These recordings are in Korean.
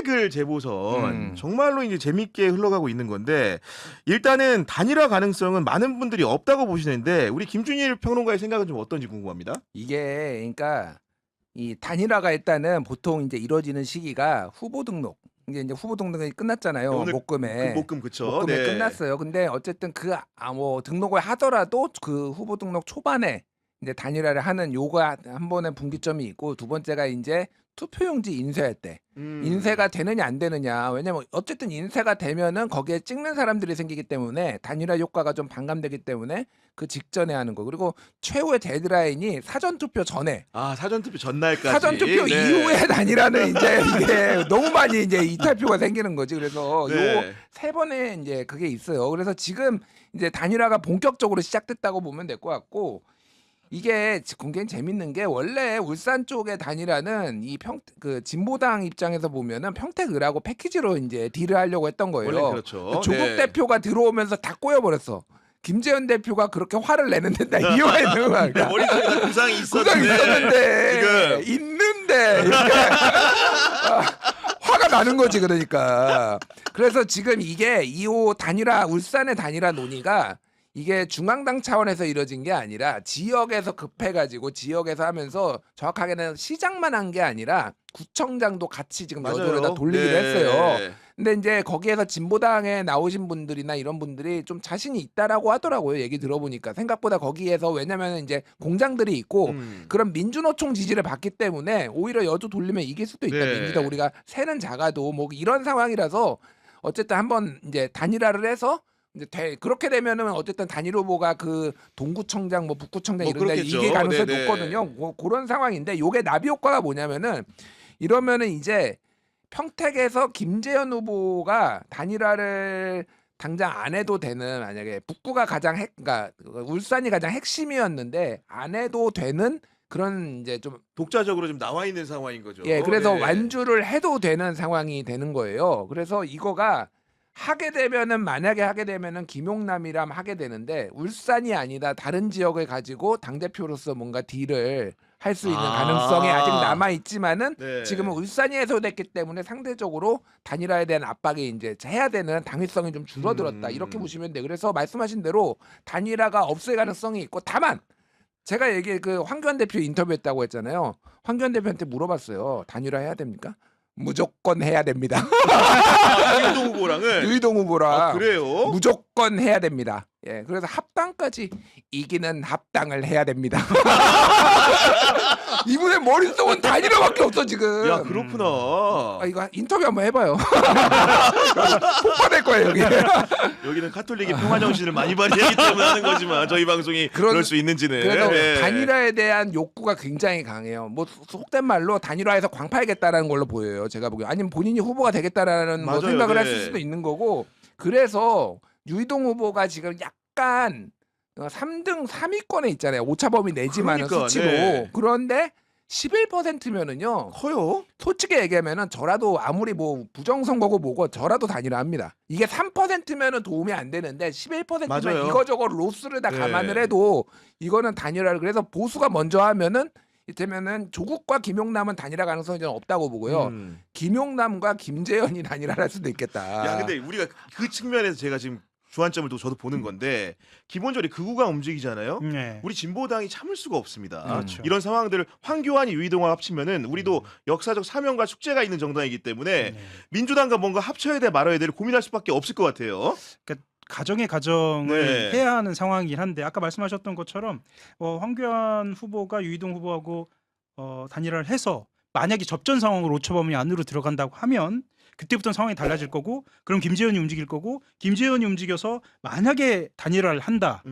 태글 재보선 정말로 이제 재밌게 흘러가고 있는 건데 일단은 단일화 가능성은 많은 분들이 없다고 보시는데 우리 김준일 평론가의 생각은 좀 어떤지 궁금합니다. 이게 그러니까 이 단일화가 일단은 보통 이제 이루어지는 시기가 후보 등록 이제 후보 등록이 끝났잖아요. 오늘 목금에 목금 그쵸? 목금에 네. 끝났어요. 근데 어쨌든 뭐 등록을 하더라도 그 후보 등록 초반에 이제 단일화를 하는 요가 한 번의 분기점이 있고 두 번째가 이제 투표용지 인쇄할 때 인쇄가 되느냐 안 되느냐. 왜냐면 어쨌든 인쇄가 되면은 거기에 찍는 사람들이 생기기 때문에 단일화 효과가 좀 반감되기 때문에 그 직전에 하는 거. 그리고 최후의 데드라인이 사전 투표 전에 아 사전투표 전날까지. 사전 투표 네. 이후에 단일화는 이제 이게 너무 많이 이제 이탈표가 생기는 거지. 그래서 네. 요 세 번의 이제 그게 있어요. 그래서 지금 이제 단일화가 본격적으로 시작됐다고 보면 될 것 같고 이게 굉장히 재밌는 게 원래 울산 쪽의 단일화는 그 진보당 입장에서 보면은 평택을하고 패키지로 이제 딜을 하려고 했던 거예요. 원래 그렇죠. 조국 네. 대표가 들어오면서 다 꼬여버렸어. 김재현 대표가 그렇게 화를 내는데 나 이유가 있는 거야. 그러니까 머릿속에 다 구상이 구상 있었는데 있었는데 있는데 이렇게 화가 나는 거지. 그러니까 그래서 지금 이게 2호 단일화 울산의 단일화 논의가 이게 중앙당 차원에서 이루어진 게 아니라 지역에서 급해가지고 지역에서 하면서 정확하게는 시장만 한 게 아니라 구청장도 같이 지금 여도를 다 돌리기로 네. 했어요. 근데 이제 거기에서 진보당에 나오신 분들이나 이런 분들이 좀 자신이 있다라고 하더라고요. 얘기 들어보니까 생각보다 거기에서 왜냐면 이제 공장들이 있고 그런 민주노총 지지를 받기 때문에 오히려 여도 돌리면 이길 수도 있다. 네. 민주당 우리가 세는 작아도 뭐 이런 상황이라서 어쨌든 한번 이제 단일화를 해서 이제 그렇게 되면은 어쨌든 단일 후보가 그 동구청장 뭐 북구청장 뭐 이런 데 그렇겠죠. 이길 가능성이 네네. 높거든요. 그런 상황인데 요게 나비 효과가 뭐냐면은 이러면은 이제 평택에서 김재현 후보가 단일화를 당장 안 해도 되는 만약에 북구가 그러니까 울산이 가장 핵심이었는데 안 해도 되는 그런 이제 좀 독자적으로 좀 나와 있는 상황인 거죠. 예, 그래서 네. 완주를 해도 되는 상황이 되는 거예요. 그래서 이거가 만약에 하게 되면은 김용남이랑 하게 되는데 울산이 아니다 다른 지역을 가지고 당 대표로서 뭔가 딜을 할 수 있는 가능성이 아직 남아 있지만은 네. 지금은 울산이 해소됐기 때문에 상대적으로 단일화에 대한 압박이 이제 해야 되는 당위성이 좀 줄어들었다 이렇게 보시면 돼. 그래서 말씀하신 대로 단일화가 없을 가능성이 있고 다만 제가 그 황교안 대표 인터뷰했다고 했잖아요. 황교안 대표한테 물어봤어요. 단일화 해야 됩니까? 무조건 해야 됩니다. 유동 후보랑은 유이동 후보랑 아, 그래요? 무조건 해야 됩니다. 예, 그래서 합당까지 이기는 합당을 해야 됩니다. 이분의 머릿속은 단일화밖에 없어 지금. 야 그렇구나. 이거 인터뷰 한번 해봐요. 폭파될 거예요 여기. 여기는 카톨릭의 평화 정신을 많이 발휘하기 때문에 하는 거지만 저희 방송이 그럴 수 있는지는. 그래서 네. 단일화에 대한 욕구가 굉장히 강해요. 뭐 속된 말로 단일화해서 광파하겠다라는 걸로 보여요. 제가 보기에 아니면 본인이 후보가 되겠다라는 뭐 맞아요. 생각을 네. 했을 수도 있는 거고. 그래서 유이동 후보가 지금 약간 3등 3위권에 있잖아요. 오차범위 내지만은 그러니까, 수치로. 네. 그런데 11%면은요. 커요? 솔직히 얘기하면은 저라도 아무리 뭐 부정선거고 뭐고 저라도 단일화합니다. 이게 3%면은 도움이 안 되는데 11%면 맞아요. 이거저거 로스를 다 네. 감안을 해도 이거는 단일화를 그래서 보수가 먼저 하면은 이때면은 조국과 김용남은 단일화 가능성이 저는 없다고 보고요. 김용남과 김재현이 단일화를 할 수도 있겠다. 야 근데 우리가 그 측면에서 제가 지금 주안점을 또 저도 보는 건데 기본적으로 극우가 움직이잖아요. 네. 우리 진보당이 참을 수가 없습니다. 그렇죠. 이런 상황들을 황교안이 유이동과 합치면은 우리도 역사적 사명과 숙제가 있는 정당이기 때문에 민주당과 뭔가 합쳐야 돼 말아야 돼를 고민할 수밖에 없을 것 같아요. 그러니까 가정의 가정을 네. 해야 하는 상황이긴 한데 아까 말씀하셨던 것처럼 황교안 후보가 유이동 후보하고 단일화를 해서 만약에 접전 상황으로 오차범위 안으로 들어간다고 하면 그때부터는 상황이 달라질 거고 그럼 김재현이 움직일 거고 김재현이 움직여서 만약에 단일화를 한다.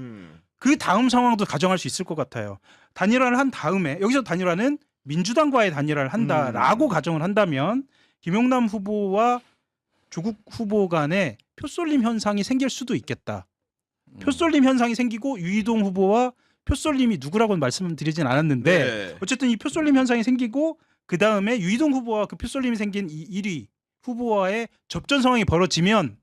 그 다음 상황도 가정할 수 있을 것 같아요. 단일화를 한 다음에 여기서 단일화는 민주당과의 단일화를 한다라고 가정을 한다면 김용남 후보와 조국 후보 간에 표쏠림 현상이 생길 수도 있겠다. 표쏠림 현상이 생기고 유이동 후보와 표쏠림이 누구라고는 말씀드리진 않았는데 네. 어쨌든 이 표쏠림 현상이 생기고 그 다음에 유이동 후보와 그 표쏠림이 생긴 이 1위 후보와의 접전 상황이 벌어지면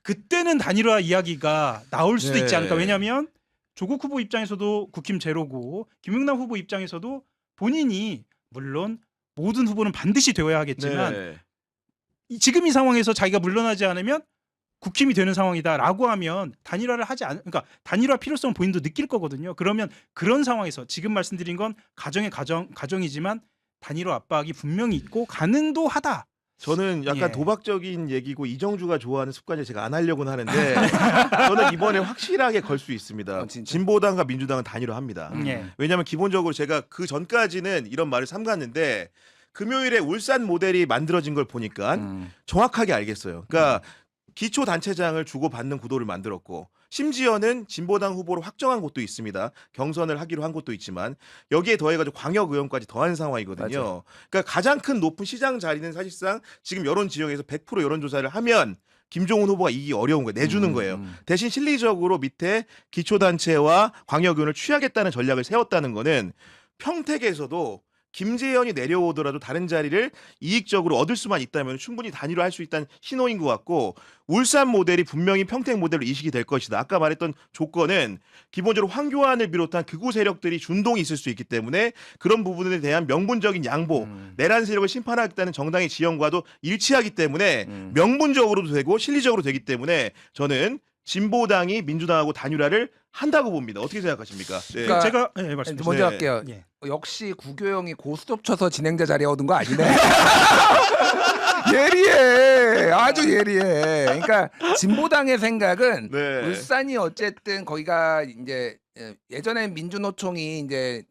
그때는 단일화 이야기가 나올 수도 있지 않을까. 왜냐하면 조국 후보 입장에서도 국힘 제로고 김용남 후보 입장에서도 본인이 물론 모든 후보는 반드시 되어야 하겠지만 네. 지금 이 상황에서 자기가 물러나지 않으면 국힘이 되는 상황이다라고 하면 단일화를 하지 않, 그러니까 단일화 필요성 본인도 느낄 거거든요. 그러면 그런 상황에서 지금 말씀드린 건 가정이지만 단일화 압박이 분명히 있고 가능도 하다. 저는 약간 예. 도박적인 얘기고 이정주가 좋아하는 습관을 제가 안 하려고는 하는데 저는 이번에 확실하게 걸 수 있습니다. 진짜? 진보당과 민주당은 단일화합니다. 예. 왜냐하면 기본적으로 제가 그 전까지는 이런 말을 삼갔는데 금요일에 울산 모델이 만들어진 걸 보니까 정확하게 알겠어요. 그러니까 기초 단체장을 주고받는 구도를 만들었고 심지어는 진보당 후보로 확정한 곳도 있습니다. 경선을 하기로 한 곳도 있지만 여기에 더해가지고 광역의원까지 더한 상황이거든요. 맞아요. 그러니까 가장 큰 높은 시장 자리는 사실상 지금 여론 지형에서 100% 여론조사를 하면 김종훈 후보가 이기기 어려운 거예요. 내주는 거예요. 대신 실리적으로 밑에 기초단체와 광역의원을 취하겠다는 전략을 세웠다는 거는 평택에서도 김재현이 내려오더라도 다른 자리를 이익적으로 얻을 수만 있다면 충분히 단일화할 수 있다는 신호인 것 같고 울산 모델이 분명히 평택 모델로 이식이 될 것이다. 아까 말했던 조건은 기본적으로 황교안을 비롯한 극우 세력들이 준동이 있을 수 있기 때문에 그런 부분에 대한 명분적인 양보, 내란 세력을 심판하겠다는 정당의 지형과도 일치하기 때문에 명분적으로도 되고 실리적으로 되기 때문에 저는 진보당이 민주당하고 단일화를 한다고 봅니다. 어떻게 생각하십니까? 네. 그러니까 제가 말씀. 먼저 네. 할게요. 예. 역시 구교영이 고스톱 쳐서 진행자 자리 얻은 거 아니네. 예리해. 아주 예리해. 그러니까 진보당의 생각은 네. 울산이 어쨌든 거기가 이제 예전엔 민주노총이 이제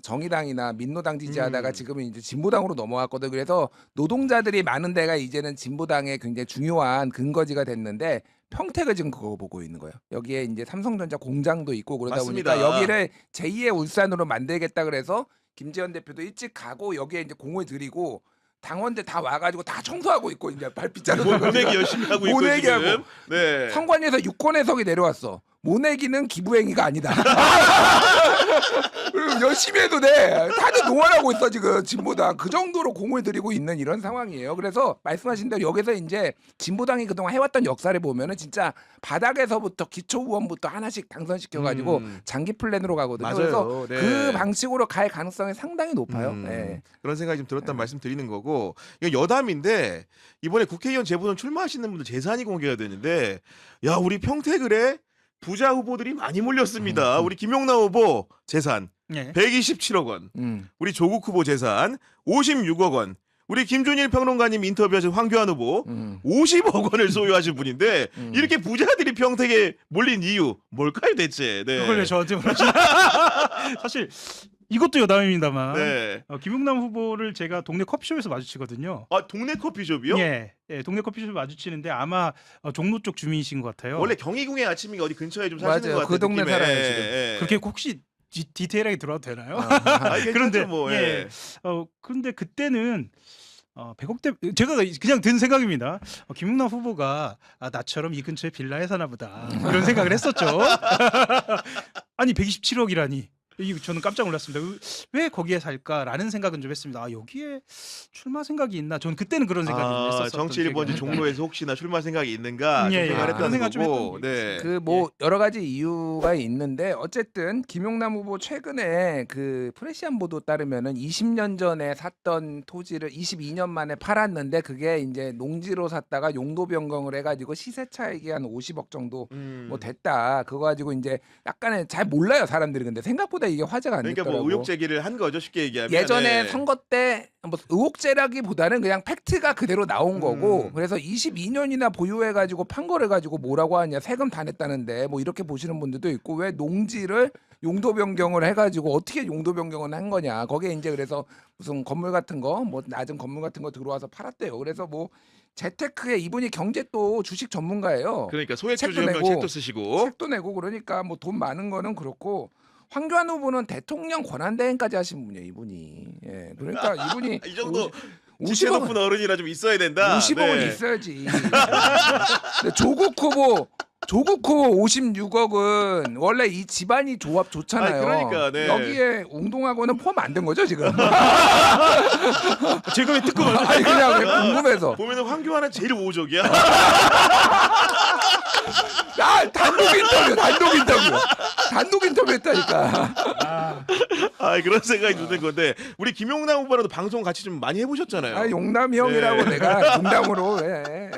정의당이나 민노당 지지하다가 지금은 이제 진보당으로 넘어왔거든. 그래서 노동자들이 많은 데가 이제는 진보당의 굉장히 중요한 근거지가 됐는데 평택을 지금 그거 보고 있는 거예요. 여기에 이제 삼성전자 공장도 있고 그러다 맞습니다. 보니까 여기를 제2의 울산으로 만들겠다 그래서 김재현 대표도 일찍 가고 여기에 이제 공을 들이고 당원들 다 와가지고 다 청소하고 있고 이제 발빛 자르고 모내기 열심히 하고 있고 모내기 지금. 하고. 네. 선관위에서 유권 해석이 내려왔어. 모내기는 기부행위가 아니다. 그리고 열심히 해도 돼. 다들 노안하고 있어 지금 진보당. 그 정도로 공을 들이고 있는 이런 상황이에요. 그래서 말씀하신 대로 여기서 이제 진보당이 그동안 해왔던 역사를 보면은 진짜 바닥에서부터 기초 의원부터 하나씩 당선시켜가지고 장기 플랜으로 가거든요. 맞아요. 그래서 네. 그 방식으로 갈 가능성이 상당히 높아요. 네. 그런 생각이 좀 들었다는 말씀 드리는 거고 이거 여담인데 이번에 국회의원 재보선 출마하시는 분들 재산이 공개가 되는데 야 우리 평택을에 부자 후보들이 많이 몰렸습니다. 우리 김용남 후보 재산 예. 127억 원, 음. 우리 조국 후보 재산 56억 원, 우리 김준일 평론가님 인터뷰하신 황교안 후보 50억 원을 소유하신 분인데 이렇게 부자들이 평택에 몰린 이유 뭘까요 대체? 네. 그걸 왜 저한테 물으시나? 사실 이것도 여담입니다만 네. 김용남 후보를 제가 동네 커피숍에서 마주치거든요. 아 동네 커피숍이요? 예, 동네 커피숍 마주치는데 아마 종로 쪽 주민이신 것 같아요. 원래 경희궁의 아침이 어디 근처에 좀 사시는 맞아요. 것 같아요. 그 동네 느낌에. 살아요, 지금. 예. 그렇게 혹시 디테일하게 들어도 되나요? 아, 그런데 뭐, 예. 예. 그런데 그때는 100억대 제가 그냥 든 생각입니다. 김용남 후보가 나처럼 이 근처에 빌라에 사나 보다 이런 생각을 했었죠. 아니 127억이라니. 이거 저는 깜짝 놀랐습니다. 왜 거기에 살까라는 생각은 좀 했습니다. 아 여기에 출마 생각이 있나? 저는 그때는 그런 생각이 했었어요. 정치 1번지 종로에서 혹시나 출마 생각이 있는가 예, 생각을 예. 그런 했다는 생각 좀 거고. 했던 게 네. 그 뭐 여러 가지 이유가 있는데 어쨌든 김용남 후보 최근에 그 프레시안 보도 따르면은 20년 전에 샀던 토지를 22년 만에 팔았는데 그게 이제 농지로 샀다가 용도 변경을 해가지고 시세 차익이 한 50억 정도 뭐 됐다. 그거 가지고 이제 약간의 잘 몰라요 사람들이 근데 생각보다 이게 화제가 안 그러니까 됐더라고. 뭐 의혹 제기를 한 거죠 쉽게 얘기하면. 예전에 네. 선거 때 뭐 의혹제라기보다는 그냥 팩트가 그대로 나온 거고 그래서 22년이나 보유해가지고 판 거를 가지고 뭐라고 하냐 세금 다 냈다는데 뭐 이렇게 보시는 분들도 있고 왜 농지를 용도 변경을 해가지고 어떻게 용도 변경을 한 거냐 거기에 이제 그래서 무슨 건물 같은 거 뭐 낮은 건물 같은 거 들어와서 팔았대요. 그래서 뭐 재테크에 이분이 경제 또 주식 전문가예요. 그러니까 소액주 책도 주형 내고, 책도 쓰시고. 책도 내고 그러니까 뭐 돈 많은 거는 그렇고 황교안 후보는 대통령 권한대행까지 하신 분이에요 이분이. 예, 그러니까 이분이 이 정도 50억 지체 높은 어른이라 좀 있어야 된다. 50억은 네. 있어야지. 근데 조국 후보 56억은 원래 이 집안이 조합 좋잖아요. 아, 그러니까, 네. 여기에 웅동하고는 포함 안 된 거죠 지금? 제가 왜 듣고 말아요? 아니 그냥 궁금해서. 보면은 황교안은 제일 우호적이야. 단독 인터뷰 했다니까. 아, 그런 생각이 드는 건데 우리 김용남 후보라도 방송 같이 좀 많이 해보셨잖아요. 아, 용남이 형이라고 네. 내가 농담으로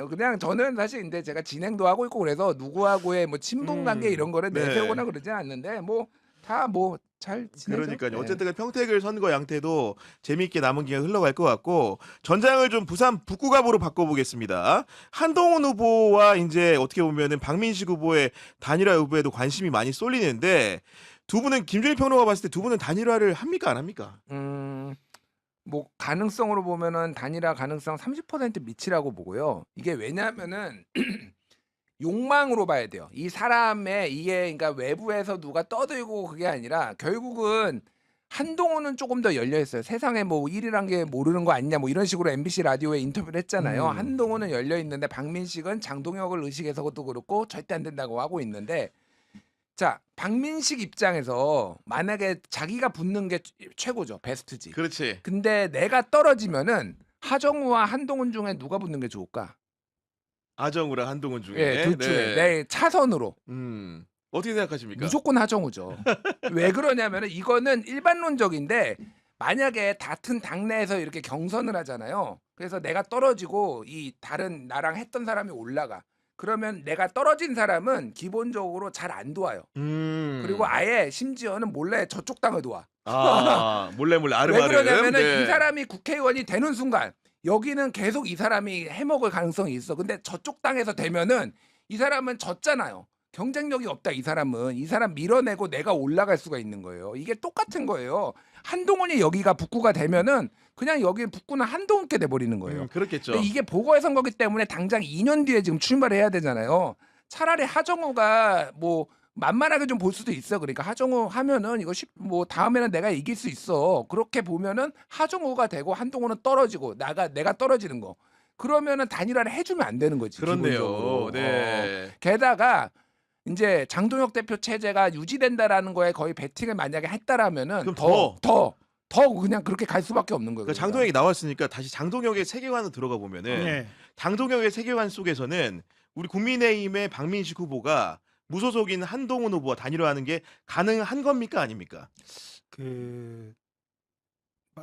그냥 저는 사실 근데 제가 진행도 하고 있고 그래서 누구하고의 뭐 친분 관계 이런 거를 네. 내세우거나 그러지 않는데 뭐 다 뭐 잘 지내죠. 그러니까요. 네. 어쨌든 평택을 선거 양태도 재미있게 남은 기간 흘러갈 것 같고 전장을 좀 부산 북구갑으로 바꿔보겠습니다. 한동훈 후보와 이제 어떻게 보면은 박민식 후보의 단일화 여부에도 관심이 많이 쏠리는데 두 분은 김준일 평론가 봤을 때 두 분은 단일화를 합니까 안 합니까? 뭐 가능성으로 보면은 단일화 가능성 30% 미치라고 보고요. 이게 왜냐하면은 욕망으로 봐야 돼요. 이 사람의 이게 그러니까 외부에서 누가 떠들고 그게 아니라 결국은 한동훈은 조금 더 열려 있어요. 세상에 뭐 일이란 게 모르는 거 아니냐 뭐 이런 식으로 MBC 라디오에 인터뷰를 했잖아요. 한동훈은 열려 있는데 박민식은 장동혁을 의식해서도 그렇고 절대 안 된다고 하고 있는데 자, 박민식 입장에서 만약에 자기가 붙는 게 최고죠. 베스트지. 그렇지. 근데 내가 떨어지면은 하정우와 한동훈 중에 누가 붙는 게 좋을까? 아정우랑 한동훈 중에. 예, 둘 중에 내 차선으로 어떻게 생각하십니까? 무조건 하정우죠. 왜 그러냐면은 이거는 일반론적인데 만약에 같은 당내에서 이렇게 경선을 하잖아요. 그래서 내가 떨어지고 이 다른 나랑 했던 사람이 올라가. 그러면 내가 떨어진 사람은 기본적으로 잘 안 도와요. 그리고 아예 심지어는 몰래 저쪽 당을 도와. 아, 몰래 왜 아름아름. 그러냐면은 네. 이 사람이 국회의원이 되는 순간 여기는 계속 이 사람이 해먹을 가능성이 있어. 근데 저쪽 당에서 되면은 이 사람은 졌잖아요. 경쟁력이 없다. 이 사람은 이 사람 밀어내고 내가 올라갈 수가 있는 거예요. 이게 똑같은 거예요. 한동훈이 여기가 북구가 되면은 그냥 여기 북구는 한동훈께 돼버리는 거예요. 그렇겠죠. 근데 이게 보궐선거기 때문에 당장 2년 뒤에 지금 출마를 해야 되잖아요. 차라리 하정우가 뭐 만만하게 좀 볼 수도 있어. 그러니까 하정우 하면은 이거 뭐 다음에는 내가 이길 수 있어. 그렇게 보면은 하정우가 되고 한동훈은 떨어지고 내가 떨어지는 거. 그러면은 단일화를 해주면 안 되는 거지. 그렇네요. 기본적으로. 네. 게다가 이제 장동혁 대표 체제가 유지된다라는 거에 거의 베팅을 만약에 했다라면은 그럼 더 그냥 그렇게 갈 수밖에 없는 거예요. 그러니까 장동혁이 나왔으니까 다시 장동혁의 세계관으로 들어가 보면은 네. 장동혁의 세계관 속에서는 우리 국민의힘의 박민식 후보가 무소속인 한동훈 후보와 단일화하는 게 가능한 겁니까 아닙니까? 그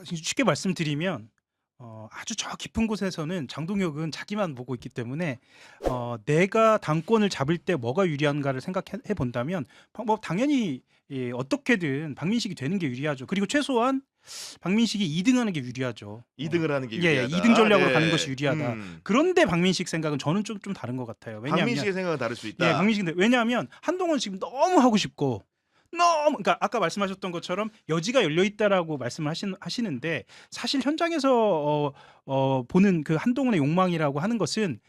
쉽게 말씀드리면 아주 저 깊은 곳에서는 장동혁은 자기만 보고 있기 때문에 내가 당권을 잡을 때 뭐가 유리한가를 생각해 본다면 뭐 당연히 어떻게든 박민식이 되는 게 유리하죠. 그리고 최소한 박민식이 2등하는 게 유리하죠. 2등을 하는 게 예, 유리하다. 2등 전략으로 네. 가는 것이 유리하다. 그런데 박민식 생각은 저는 좀 다른 것 같아요. 왜냐하면 박민식의 생각은 다를 수 있다. 예, 박민식인데 왜냐하면 한동훈은 지금 너무 하고 싶고 그러니까 아까 말씀하셨던 것처럼 여지가 열려 있다라고 말씀을 하시는데 사실 현장에서 보는 그 한동훈의 욕망이라고 하는 것은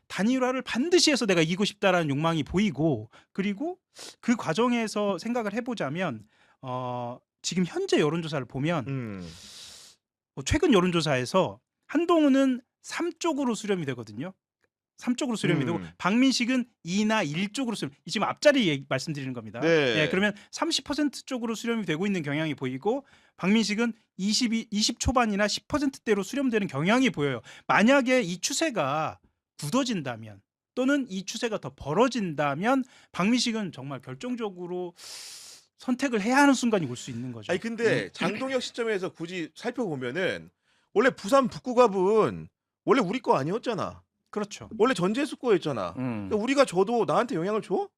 단일화를 반드시 해서 내가 이기고 싶다라는 욕망이 보이고 그리고 그 과정에서 생각을 해보자면 지금 현재 여론조사를 보면 최근 여론조사에서 한동훈은 3쪽으로 수렴이 되거든요. 3쪽으로 수렴이 되고 박민식은 2나 1쪽으로 수렴. 지금 앞자리 말씀드리는 겁니다. 네. 예, 그러면 30% 쪽으로 수렴이 되고 있는 경향이 보이고 박민식은 20 초반이나 10%대로 수렴되는 경향이 보여요. 만약에 이 추세가 굳어진다면 또는 이 추세가 더 벌어진다면 박민식은 정말 결정적으로 선택을 해야 하는 순간이 올 수 있는 거죠. 아니 근데 장동혁 시점에서 굳이 살펴보면은 원래 부산 북구갑은 원래 우리 거 아니었잖아. 그렇죠. 원래 전재수 거였잖아. 그러니까 우리가 줘도 나한테 영향을 줘?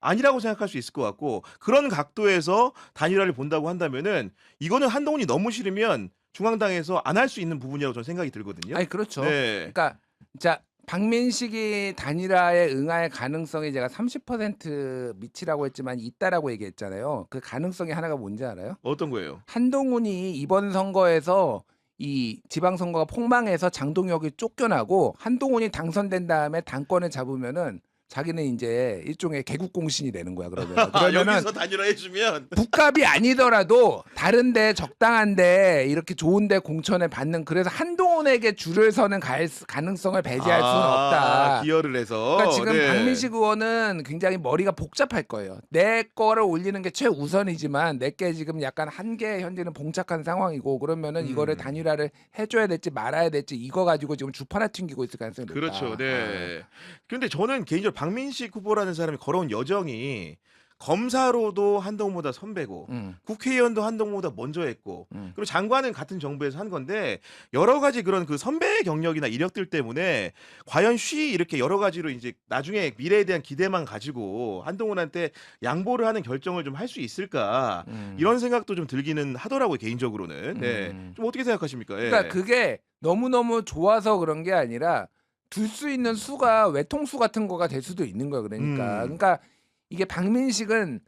아니라고 생각할 수 있을 것 같고 그런 각도에서 단일화를 본다고 한다면은 이거는 한동훈이 너무 싫으면 중앙당에서 안 할 수 있는 부분이라고 저는 생각이 들거든요. 아니 그렇죠. 네. 그러니까 자 박민식이 단일화에 응할 가능성이 제가 30% 미치라고 했지만 있다라고 얘기했잖아요. 그 가능성이 하나가 뭔지 알아요? 어떤 거예요? 한동훈이 이번 선거에서 이 지방선거가 폭망해서 장동혁이 쫓겨나고 한동훈이 당선된 다음에 당권을 잡으면은 자기는 이제 일종의 개국공신이 되는 거야. 그러면은 여기서 단일화해주면 북값이 아니더라도 다른데 적당한데 이렇게 좋은데 공천을 받는 그래서 한동훈에게 줄을 서는 가능성을 배제할 수는 없다. 기여를 해서. 그러니까 지금 네. 박민식 의원은 굉장히 머리가 복잡할 거예요. 내 거를 올리는 게 최우선이지만 내게 지금 약간 한계 현재는 봉착한 상황이고 그러면은 이거를 단일화를 해줘야 될지 말아야 될지 이거 가지고 지금 주파나 튕기고 있을 가능성이 높다. 그렇죠. 네. 근데 저는 개인적으로 박민식 후보라는 사람이 걸어온 여정이 검사로도 한동훈보다 선배고 국회의원도 한동훈보다 먼저 했고 그리고 장관은 같은 정부에서 한 건데 여러 가지 그런 그 선배의 경력이나 이력들 때문에 과연 쉬 이렇게 여러 가지로 이제 나중에 미래에 대한 기대만 가지고 한동훈한테 양보를 하는 결정을 좀 할 수 있을까 이런 생각도 좀 들기는 하더라고요 개인적으로는. 네. 좀 어떻게 생각하십니까? 예. 그러니까 그게 너무너무 좋아서 그런 게 아니라 둘 수 있는 수가 외통수 같은 거가 될 수도 있는 거예요. 그러니까 이게 박민식은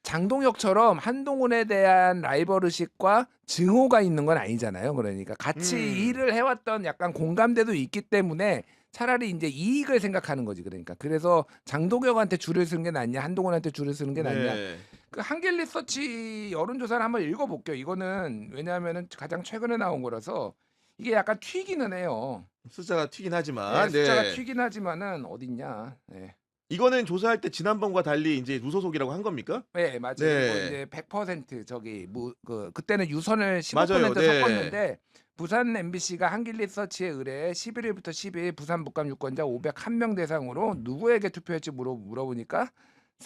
장동혁처럼 한동훈에 대한 라이벌의식과 증오가 있는 건 아니잖아요. 그러니까 같이 일을 해왔던 약간 공감대도 있기 때문에 차라리 이제 이익을 생각하는 거지. 그러니까 그래서 장동혁한테 줄을 서는 게 낫냐, 한동훈한테 줄을 서는 게 낫냐. 네. 그 한길리서치 여론조사를 한번 읽어볼게요. 이거는 왜냐하면은 가장 최근에 나온 거라서 이게 약간 튀기는 해요. 숫자가 튀긴 하지만 숫자가 네. 튀긴 하지만은 어딨냐. 네. 이거는 조사할 때 지난번과 달리 이제 무소속이라고 한 겁니까? 네, 맞아요. 네. 이거 이제 100% 저기 그때는 유선을 15% 맞아요. 네. 섞었는데 부산 MBC가 한길리서치에 의뢰해 11일부터 12일 부산 북감 유권자 501명 대상으로 누구에게 투표했지 물어보니까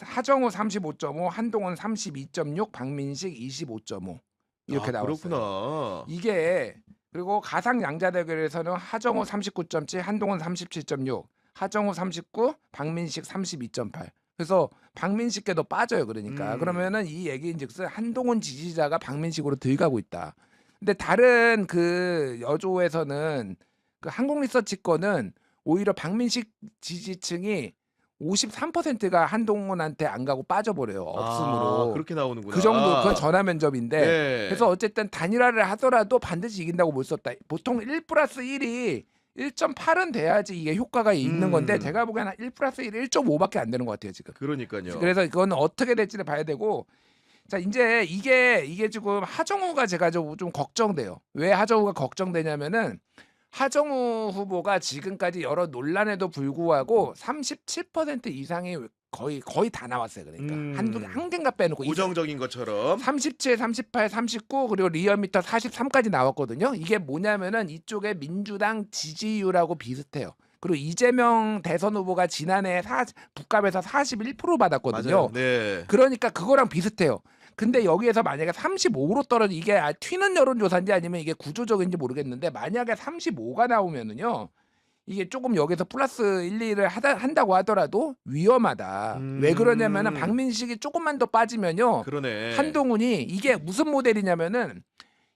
하정우 35.5, 한동훈 32.6, 박민식 25.5 이렇게 나왔어요. 그렇구나. 이게 그리고 가상 양자 대결에서는 하정우 39.7, 한동훈 37.6, 하정우 39, 박민식 32.8. 그래서 박민식께도 빠져요. 그러니까 그러면은 이 얘기인즉슨 한동훈 지지자가 박민식으로 들어가고 있다. 근데 다른 그 여조에서는 그 한국리서치 거는 오히려 박민식 지지층이 53%가 한동훈한테 안 가고 빠져버려요. 없음으로. 그렇게 나오는구나. 그 정도 그건 전화 면접인데 네. 그래서 어쨌든 단일화를 하더라도 반드시 이긴다고 볼 수 없다. 보통 1+1이 1.8은 돼야지 이게 효과가 있는 건데 제가 보기에는 1+1 1.5밖에 안 되는 것 같아요 지금. 그러니까요. 그래서 이건 어떻게 될지를 봐야 되고 자 이제 이게 지금 하정우가 제가 좀 걱정돼요. 왜 하정우가 걱정되냐면은 하정우 후보가 지금까지 여러 논란에도 불구하고 37% 이상이 거의 다 나왔어요. 그러니까 한 개인가 빼놓고 고정적인 것처럼. 37, 38, 39 그리고 리얼미터 43까지 나왔거든요. 이게 뭐냐면은 이쪽에 민주당 지지율하고 비슷해요. 그리고 이재명 대선 후보가 지난해 북갑에서 41% 받았거든요. 맞아요. 네. 그러니까 그거랑 비슷해요. 근데 여기에서 만약에 35로 떨어지 이게 튀는 여론조사인지 아니면 이게 구조적인지 모르겠는데 만약에 35가 나오면은요. 이게 조금 여기서 플러스 1, 2를 한다고 하더라도 위험하다. 왜 그러냐면은 박민식이 조금만 더 빠지면요. 그러네. 한동훈이 이게 무슨 모델이냐면은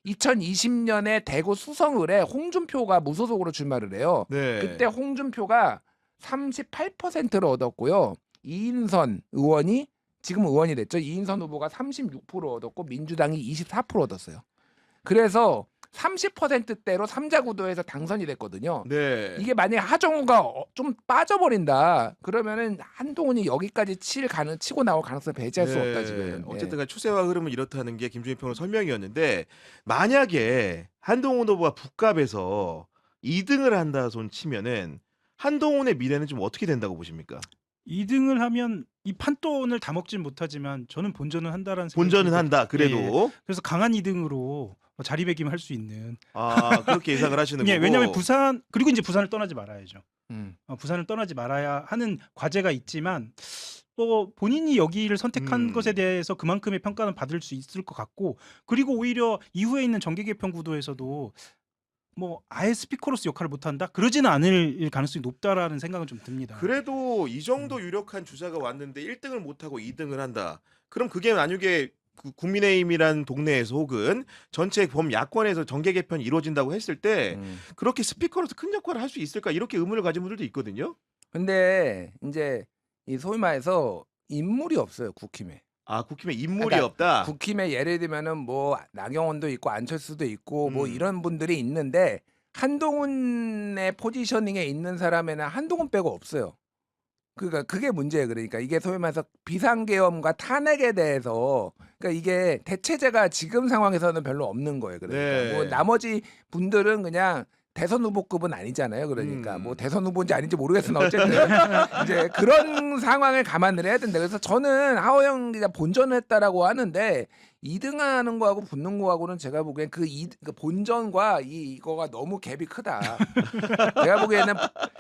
2020년에 대구 수성을에 홍준표가 무소속으로 출마를 해요. 네. 그때 홍준표가 38%를 얻었고요. 이인선 의원이 지금 의원이 됐죠. 이인선 후보가 36% 얻었고 민주당이 24% 얻었어요. 그래서 30%대로 3자 구도에서 당선이 됐거든요. 네. 이게 만약에 하정우가 좀 빠져버린다. 그러면은 한동훈이 여기까지 치고 나올 가능성을 배제할 수 없다 지금. 어쨌든 간에 추세와 흐름은 이렇다는 게 김준일 평론 설명이었는데 만약에 한동훈 후보가 북갑에서 2등을 한다 손 치면은 한동훈의 미래는 좀 어떻게 된다고 보십니까? 2등을 하면 이 판돈을 다 먹진 못하지만 저는 본전은 한다라는 생각이 본전은 듭니다. 한다. 그래도. 예. 그래서 강한 2등으로 자리매김 할 수 있는. 그렇게 예상을 하시는 예, 거고. 왜냐하면 그리고 이제 부산을 떠나지 말아야죠. 음. 부산을 떠나지 말아야 하는 과제가 있지만 또 본인이 여기를 선택한 것에 대해서 그만큼의 평가는 받을 수 있을 것 같고 그리고 오히려 이후에 있는 정계 개편 구도에서도 뭐 아예 스피커로서 역할을 못한다? 그러지는 않을 가능성이 높다라는 생각은 좀 듭니다. 그래도 이 정도 유력한 주자가 왔는데 1등을 못하고 2등을 한다. 그럼 그게 만약에 그 국민의힘이란 동네에서 혹은 전체 범야권에서 정계 개편이 이루어진다고 했을 때 그렇게 스피커로서 큰 역할을 할 수 있을까 이렇게 의문을 가진 분들도 있거든요. 근데 이제 이 소위 말해서 인물이 없어요 국힘에. 국힘에 인물이 그러니까 없다. 국힘에 예를 들면은 뭐 나경원도 있고 안철수도 있고 뭐 음. 이런 분들이 있는데 한동훈의 포지셔닝에 있는 사람에는 한동훈 빼고 없어요. 그러니까 그게 문제예요. 그러니까 이게 소위 말해서 비상계엄과 탄핵에 대해서 그러니까 이게 대체제가 지금 상황에서는 별로 없는 거예요. 그러니까 네. 뭐 나머지 분들은 그냥 대선 후보급은 아니잖아요. 그러니까 뭐 대선 후보인지 아닌지 모르겠으나 어쨌든 이제 그런 상황을 감안을 해야 된다. 그래서 저는 하호영 기자 본전을 했다라고 하는데 2등하는 거하고 붙는 거하고는 제가 보기엔 그 본전과 이거가 너무 갭이 크다. 제가 보기에는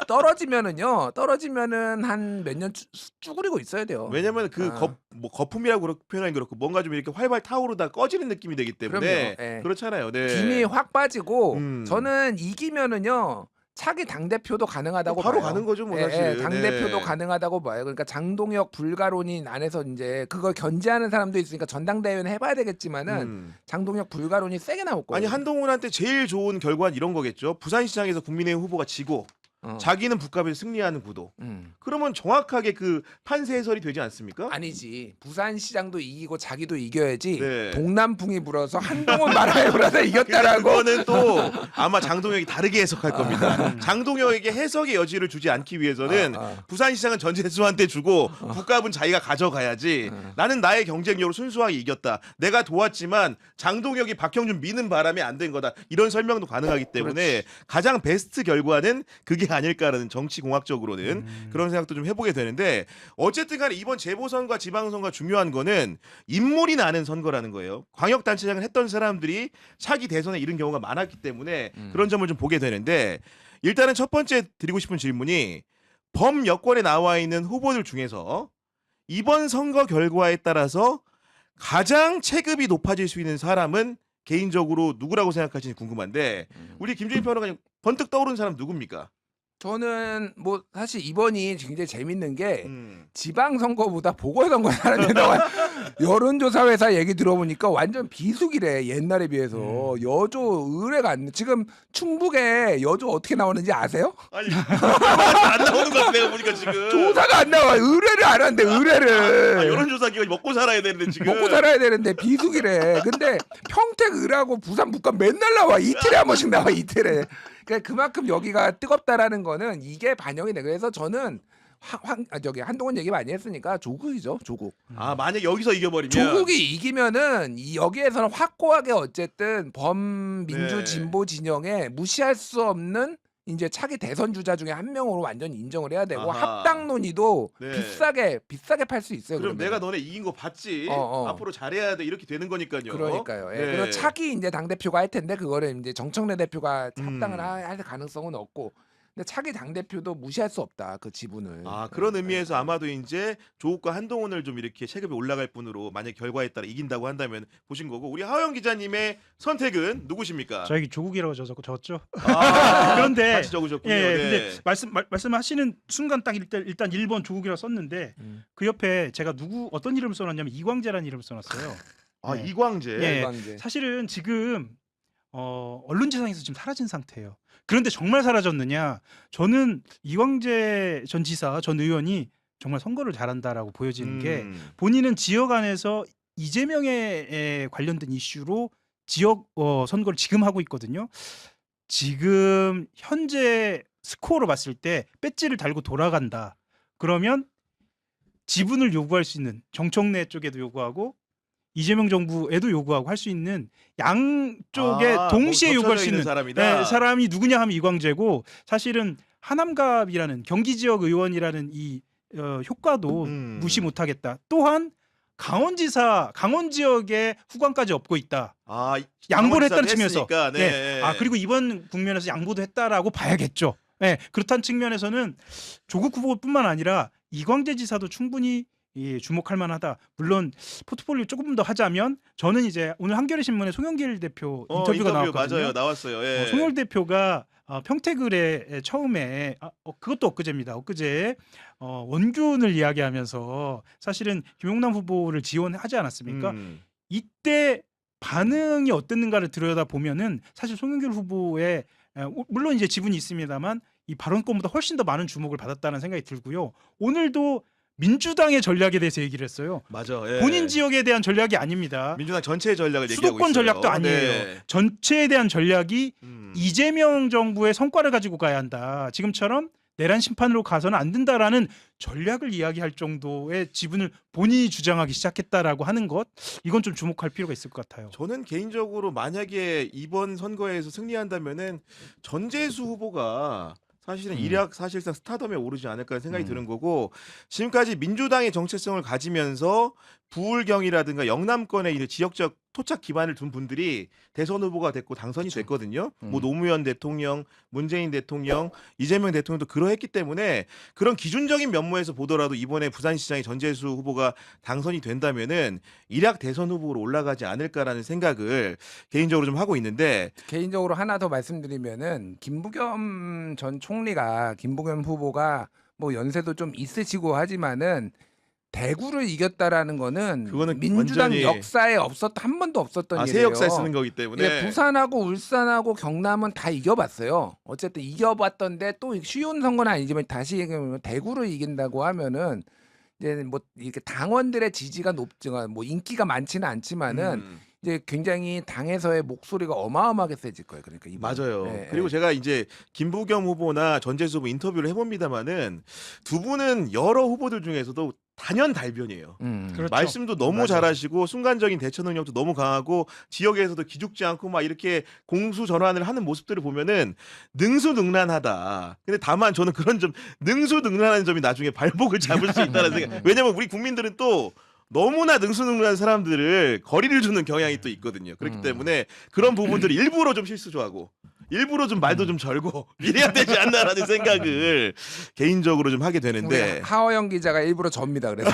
떨어지면은 한 몇 년 쭈그리고 있어야 돼요. 왜냐면 그 아. 거품이라고 표현하기 그렇고 뭔가 좀 이렇게 활발 타오르다 꺼지는 느낌이 되기 때문에 그럼요. 예. 그렇잖아요. 네. 김이 확 빠지고 음. 저는 이기면은요. 차기 당 대표도 가능하다고 바로 봐요. 가는 거죠, 뭐 예, 사실. 당 네. 대표도 가능하다고 봐요. 그러니까 장동혁 불가론인 안에서 이제 그걸 견제하는 사람도 있으니까 전당대회는 해봐야 되겠지만은 장동혁 불가론이 세게 나올 거예요. 아니 한동훈한테 제일 좋은 결과는 이런 거겠죠. 부산시장에서 국민의힘 후보가 지고 자기는 북갑에서 승리하는 구도. 그러면 정확하게 그 판세 해설이 되지 않습니까? 아니지. 부산시장도 이기고 자기도 이겨야지. 네. 동남풍이 불어서 한동훈 말하에 불어서 이겼다라고. 그거는 또 아마 장동혁이 다르게 해석할 겁니다. 장동혁에게 해석의 여지를 주지 않기 위해서는 부산시장은 전재수한테 주고 북갑은 자기가 가져가야지. 나는 나의 경쟁력으로 순수하게 이겼다. 내가 도왔지만 장동혁이 박형준 미는 바람에 안 된 거다. 이런 설명도 가능하기 때문에 가장 베스트 결과는 그게 아닐까라는 정치공학적으로는 그런 생각도 좀 해보게 되는데 어쨌든 간에 이번 재보선과 지방선거 중요한 거는 인물이 나는 선거라는 거예요. 광역단체장을 했던 사람들이 차기 대선에 이른 경우가 많았기 때문에 그런 점을 좀 보게 되는데 일단은 첫 번째 드리고 싶은 질문이 범여권에 나와 있는 후보들 중에서 이번 선거 결과에 따라서 가장 체급이 높아질 수 있는 사람은 개인적으로 누구라고 생각하시는지 궁금한데 우리 김준희 평론가님 번뜩 떠오르는 사람 누굽니까? 저는 뭐 사실 이번이 굉장히 재밌는 게 지방선거보다 보궐선거 사람들이 나와 여론조사 회사 얘기 들어보니까 완전 비수기래 옛날에 비해서 여조 의뢰가 안 지금 충북에 여조 어떻게 나오는지 아세요? 아니 안 나오는 것 같아 내가 보니까 지금 조사가 안 나와. 의뢰를 안 한대 의뢰를. 여론조사 기관이 먹고 살아야 되는데 지금 먹고 살아야 되는데 비수기래. 근데 평택 의뢰하고 부산 북한 맨날 나와. 이틀에 한 번씩 나와 이틀에. 그러니까 그만큼 여기가 뜨겁다라는 거는 이게 반영이 돼. 그래서 저는 저기 한동훈 얘기 많이 했으니까 조국이죠. 조국. 아 만약 여기서 이겨버리면 조국이 이기면은 여기에서는 확고하게 어쨌든 범민주 네. 진보 진영에 무시할 수 없는 이제 차기 대선 주자 중에 한 명으로 완전 인정을 해야 되고 아하. 합당 논의도 네. 비싸게 팔 수 있어요. 그럼 그러면. 내가 너네 이긴 거 봤지 앞으로 잘해야 돼 이렇게 되는 거니까요. 그러니까요. 예. 네. 그리고 차기 이제 당 대표가 할 텐데 그거를 이제 정청래 대표가 음. 합당을 할 가능성은 없고. 근데 차기 당 대표도 무시할 수 없다 그 지분을. 아 그런 의미에서 아마도 이제 조국과 한동훈을 좀 이렇게 체급이 올라갈 분으로 만약 결과에 따라 이긴다고 한다면 보신 거고 우리 하영 기자님의 선택은 누구십니까? 저 여기 조국이라고 적었죠. 아, 그런데 같이 적으셨군요. 예, 네. 근데 말씀하시는 순간 딱 일단 1번 조국이라고 썼는데 그 옆에 제가 어떤 이름을 써놨냐면 이광재라는 이름을 써놨어요. 아 네. 이광재. 예. 이광재. 사실은 지금 언론지상에서 지금 사라진 상태예요. 그런데 정말 사라졌느냐? 저는 이광재 전 지사 전 의원이 정말 선거를 잘한다라고 보여지는 게 본인은 지역 안에서 이재명에 관련된 이슈로 지역 선거를 지금 하고 있거든요. 지금 현재 스코어로 봤을 때 배지를 달고 돌아간다. 그러면 지분을 요구할 수 있는 정청래 쪽에도 요구하고 이재명 정부에도 요구하고 할 수 있는 양쪽에 동시에 요구할 수 있는 사람이다. 사람이 누구냐 하면 이광재고 사실은 하남갑이라는 경기 지역 의원이라는 이 효과도 무시 못하겠다. 또한 강원 지역에 후광까지 업고 있다. 아, 양보를 했다는 측면에서. 했으니까, 네. 그리고 이번 국면에서 양보도 했다라고 봐야겠죠. 네, 그렇다는 측면에서는 조국 후보뿐만 아니라 이광재 지사도 충분히 주목할 만하다. 물론 포트폴리오 조금 더 하자면 저는 이제 오늘 한겨레 신문에 송영길 대표 인터뷰가 나왔거든요. 맞아요, 나왔어요. 예. 송영길 대표가 평택을에 처음에 그것도 엊그제 원균을 이야기하면서 사실은 김용남 후보를 지원하지 않았습니까? 이때 반응이 어땠는가를 들여다 보면은 사실 송영길 후보의 물론 이제 지분이 있습니다만 이 발언권보다 훨씬 더 많은 주목을 받았다는 생각이 들고요. 오늘도 민주당의 전략에 대해서 얘기를 했어요. 맞아. 예. 본인 지역에 대한 전략이 아닙니다. 민주당 전체의 전략을 얘기하고 있어요. 수도권 전략도 아니에요. 네. 전체에 대한 전략이 이재명 정부의 성과를 가지고 가야 한다. 지금처럼 내란 심판으로 가서는 안 된다라는 전략을 이야기할 정도의 지분을 본인이 주장하기 시작했다라고 하는 것, 이건 좀 주목할 필요가 있을 것 같아요. 저는 개인적으로 만약에 이번 선거에서 승리한다면은 전재수 후보가 사실은 일약 사실상 스타덤에 오르지 않을까 생각이 드는 거고 지금까지 민주당의 정체성을 가지면서 부울경이라든가 영남권의 이 지역적 토착 기반을 둔 분들이 대선 후보가 됐고 당선이 됐거든요. 뭐 노무현 대통령, 문재인 대통령, 이재명 대통령도 그러했기 때문에 그런 기준적인 면모에서 보더라도 이번에 부산시장의 전재수 후보가 당선이 된다면은 일약 대선 후보로 올라가지 않을까라는 생각을 개인적으로 좀 하고 있는데 개인적으로 하나 더 말씀드리면은 김부겸 전 총리가 김부겸 후보가 뭐 연세도 좀 있으시고 하지만은 대구를 이겼다라는 거는 그거는 민주당 완전히 역사에 한 번도 없었던 새 일이에요. 역사에 쓰는 거기 때문에 예, 부산하고 울산하고 경남은 다 이겨봤어요. 어쨌든 이겨봤던데 또 쉬운 선거는 아니지만 다시 얘기하면 대구를 이긴다고 하면은 이제 뭐 이렇게 당원들의 지지가 높지만 뭐 인기가 많지는 않지만은 이제 굉장히 당에서의 목소리가 어마어마하게 세질 거예요. 그러니까 이번. 맞아요. 예, 그리고 예. 제가 이제 김부겸 후보나 전재수 후보 인터뷰를 해봅니다만은 두 분은 여러 후보들 중에서도 단연달변이에요. 그렇죠. 말씀도 너무 맞아요. 잘하시고 순간적인 대처 능력도 너무 강하고 지역에서도 기죽지 않고 막 이렇게 공수 전환을 하는 모습들을 보면은 능수능란하다. 근데 다만 저는 그런 점 능수능란한 점이 나중에 발목을 잡을 수 있다는 생각. 왜냐면 우리 국민들은 또 너무나 능수능란한 사람들을 거리를 두는 경향이 또 있거든요. 그렇기 때문에 그런 부분들을 일부러 좀 실수조하고 일부러 좀 말도 좀 절고 이래야 되지 않나라는 생각을 개인적으로 좀 하게 되는데 우리 하호영 기자가 일부러 접니다. 그래서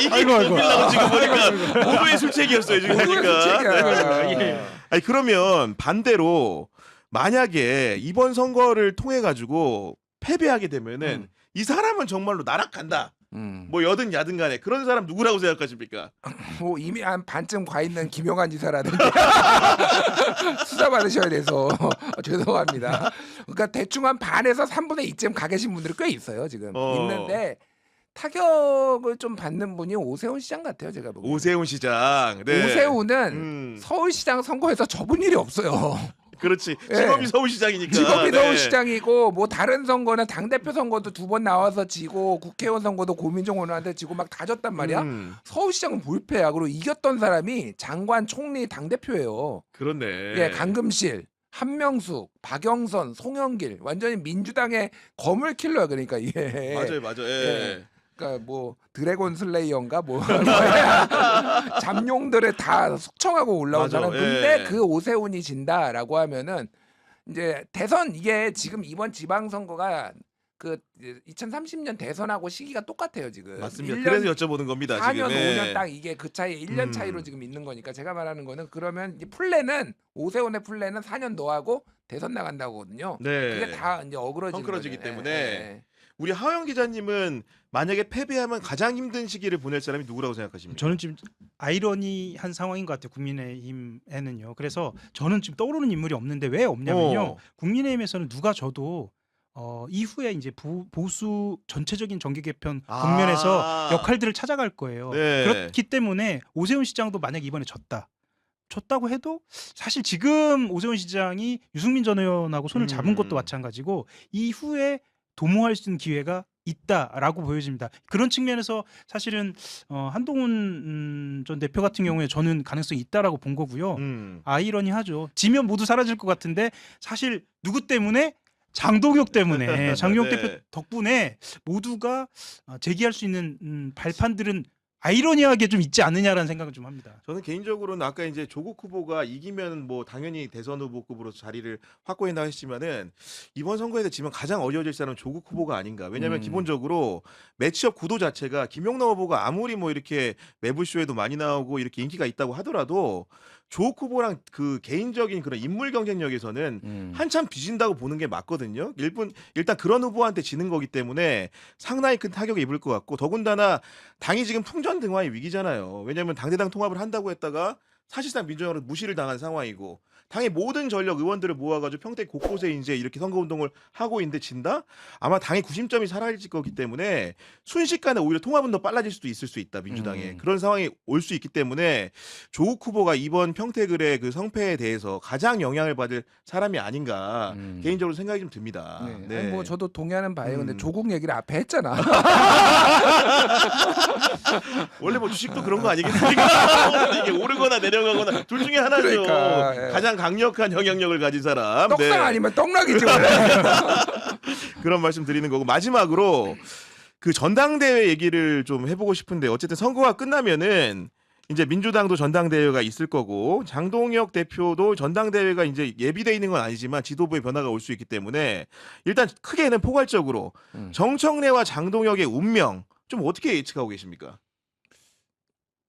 이게 뽑히려고 지금 보니까 모두의 술책이었어요 지금 보니까. 예. 아니 그러면 반대로 만약에 이번 선거를 통해 가지고 패배하게 되면은 이 사람은 정말로 나락간다. 뭐 여든 야든 간에 그런 사람 누구라고 생각하십니까? 뭐 이미 한 반쯤 가 있는 김용환 지사라든지 수사 받으셔야 돼서 죄송합니다. 그러니까 대충 한 반에서 3분의 2쯤 가 계신 분들이 꽤 있어요 지금. 있는데 타격을 좀 받는 분이 오세훈 시장 같아요 제가 보기엔. 오세훈 시장. 네. 오세훈은 서울시장 선거에서 접은 일이 없어요. 그렇지. 예. 직업이 서울시장이니까. 직업이 네. 서울시장이고 뭐 다른 선거는 당대표 선거도 2번 나와서 지고 국회의원 선거도 고민정 의원한테 지고 막 다 졌단 말이야. 서울시장은 불패야. 그리고 이겼던 사람이 장관, 총리, 당대표예요. 그렇네. 예, 강금실, 한명숙, 박영선, 송영길 완전히 민주당의 거물 킬러야. 그러니까 이게 맞아요. 예. 예. 그러니까 뭐 드래곤 슬레이어인가 뭐 잠룡들을 다 숙청하고 올라온 맞아, 사람. 예. 근데 그 오세훈이 진다라고 하면은 이제 대선 이게 지금 이번 지방선거가 그 2030년 대선하고 시기가 똑같아요 지금. 맞습니다. 1년, 그래서 여쭤보는 겁니다. 4년, 지금. 예. 5년 딱 이게 그 차이 1년 차이로 지금 있는 거니까 제가 말하는 거는 그러면 이제 플랜은 오세훈의 플랜은 4년 더 하고 대선 나간다거든요. 네. 그게 다 이제 어그러지는 헝클어지기 거죠. 때문에. 예. 우리 하영 기자님은 만약에 패배하면 가장 힘든 시기를 보낼 사람이 누구라고 생각하십니까? 저는 지금 아이러니한 상황인 것 같아요. 국민의힘에는요. 그래서 저는 지금 떠오르는 인물이 없는데 왜 없냐면요. 국민의힘에서는 누가 져도 이후에 이제 보수 전체적인 정계 개편 국면에서 역할들을 찾아갈 거예요. 네. 그렇기 때문에 오세훈 시장도 만약 이번에 졌다고 해도 사실 지금 오세훈 시장이 유승민 전 의원하고 손을 잡은 것도 마찬가지고 이후에 도모할 수 있는 기회가 있다라고 보여집니다. 그런 측면에서 사실은 한동훈 전 대표 같은 경우에 저는 가능성이 있다라고 본 거고요. 아이러니하죠. 지면 모두 사라질 것 같은데 사실 누구 때문에? 장동혁 때문에 장동혁 네. 대표 덕분에 모두가 제기할 수 있는 발판들은 아이러니하게 좀 있지 않느냐라는 생각을 좀 합니다. 저는 개인적으로는 아까 이제 조국 후보가 이기면 뭐 당연히 대선 후보급으로 자리를 확보한다고 했지만은 이번 선거에서 지면 가장 어려워질 사람은 조국 후보가 아닌가. 왜냐하면 기본적으로 매치업 구도 자체가 김용남 후보가 아무리 뭐 이렇게 매불쇼에도 많이 나오고 이렇게 인기가 있다고 하더라도 조국 후보랑 그 개인적인 그런 인물 경쟁력에서는 한참 뒤진다고 보는 게 맞거든요. 일단 그런 후보한테 지는 거기 때문에 상당히 큰 타격을 입을 것 같고 더군다나 당이 지금 풍전등화의 위기잖아요. 왜냐하면 당대당 통합을 한다고 했다가 사실상 민주당으로 무시를 당한 상황이고 당의 모든 전력 의원들을 모아가지고 평택 곳곳에 이제 이렇게 선거운동을 하고 있는데 진다? 아마 당의 구심점이 사라질 거기 때문에 순식간에 오히려 통합은 더 빨라질 수도 있을 수 있다 민주당에 그런 상황이 올 수 있기 때문에 조국 후보가 이번 평택을의 그 성패에 대해서 가장 영향을 받을 사람이 아닌가 개인적으로 생각이 좀 듭니다. 네. 네. 아니, 뭐 저도 동의하는 바예요. 근데 조국 얘기를 앞에 했잖아. 원래 뭐 주식도 그런 거 아니겠습니까? 이게 오르거나 내려가거나 둘 중에 하나죠. 그러니까, 예. 가장 강력한 영향력을 가진 사람. 떡상 네. 아니면 떡락이지 원래. 그런 말씀 드리는 거고 마지막으로 그 전당대회 얘기를 좀 해보고 싶은데 어쨌든 선거가 끝나면은 이제 민주당도 전당대회가 있을 거고 장동혁 대표도 전당대회가 이제 예비돼 있는 건 아니지만 지도부의 변화가 올 수 있기 때문에 일단 크게는 포괄적으로 정청래와 장동혁의 운명 좀 어떻게 예측하고 계십니까?